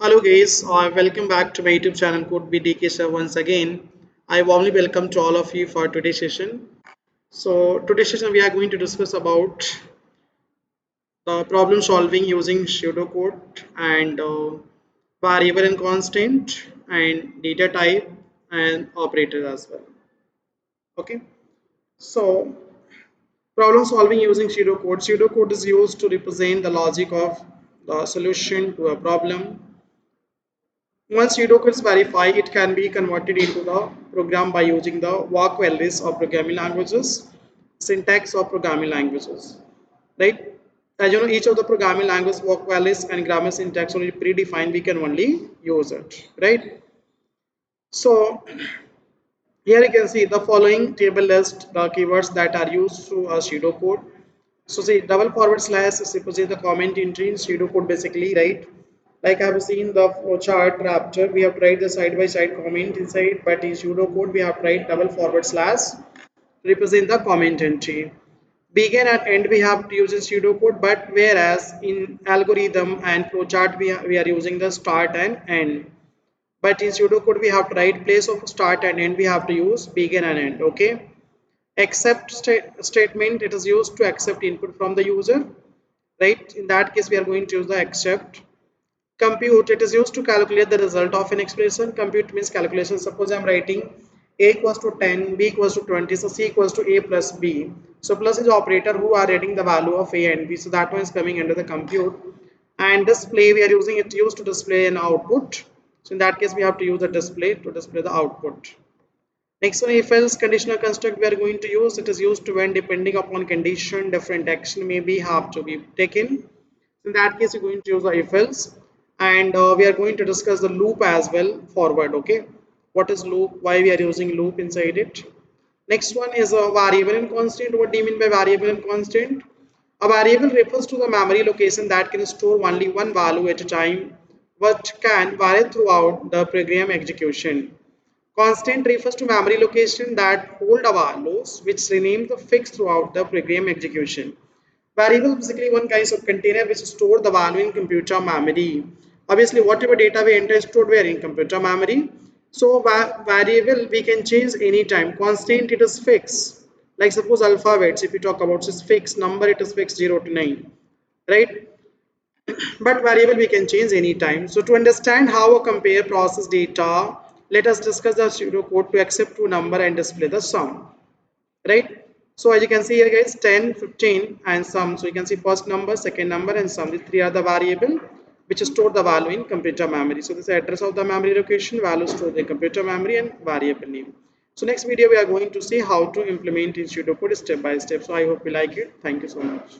Hello guys, welcome back to my YouTube channel Code BDK sir once again. I warmly welcome to all of you for today's session. So today's session we are going to discuss about the problem solving using pseudocode and variable and constant and data type and operator as well. Okay, so problem solving using pseudocode. Pseudocode is used to represent the logic of the solution to a problem. Once pseudocode is verified, it can be converted into the program by using the walk values of programming languages, syntax of programming languages, right? As you know, each of the programming languages, walk values and grammar syntax already predefined. We can only use it, right? So here you can see the following table list the keywords that are used through a pseudocode. So see double forward slash is represent the comment entry in pseudocode basically, right? Like I have seen the chart raptor, we have tried the side by side comment inside, but in pseudocode we have tried double forward slash represent the comment entry. Begin and end we have to use in pseudocode, but whereas in algorithm and flowchart we are using the start and end. But in pseudocode we have to write place of start and end we have to use begin and end. Okay. Accept statement, it is used to accept input from the user, right? In that case we are going to use the accept. Compute, it is used to calculate the result of an expression. Compute means calculation. Suppose I am writing a equals to 10, b equals to 20, so c equals to a plus b. So plus is operator who are adding the value of a and b, so that one is coming under the compute. And display, we are using it used to display an output, so in that case we have to use the display to display the output. Next one, if else conditional construct we are going to use. It is used to when depending upon condition different action may be have to be taken. In that case you're going to use the if else, and we are going to discuss the loop as well forward. Okay, what is loop, why we are using loop inside it. Next one is a variable and constant. What do you mean by variable and constant? A variable refers to the memory location that can store only one value at a time but can vary throughout the program execution. Constant refers to memory location that hold a values which remain the fixed throughout the program execution. Variable is basically one kind of container which store the value in computer memory. Obviously, whatever data we enter is stored where in computer memory. So variable we can change anytime. Constant it is fixed. Like suppose alphabets, if you talk about is fixed number, it is fixed 0 to 9, right? But variable we can change anytime. So to understand how a compare process data, let us discuss the pseudocode to accept two number and display the sum, right? So as you can see here guys, 10, 15 and sum. So you can see first number, second number and sum. These three are the variable which store the value in computer memory. So this is the address of the memory location, value stored in computer memory and variable name. So next video we are going to see how to implement in pseudocode step by step. So I hope you like it. Thank you so much.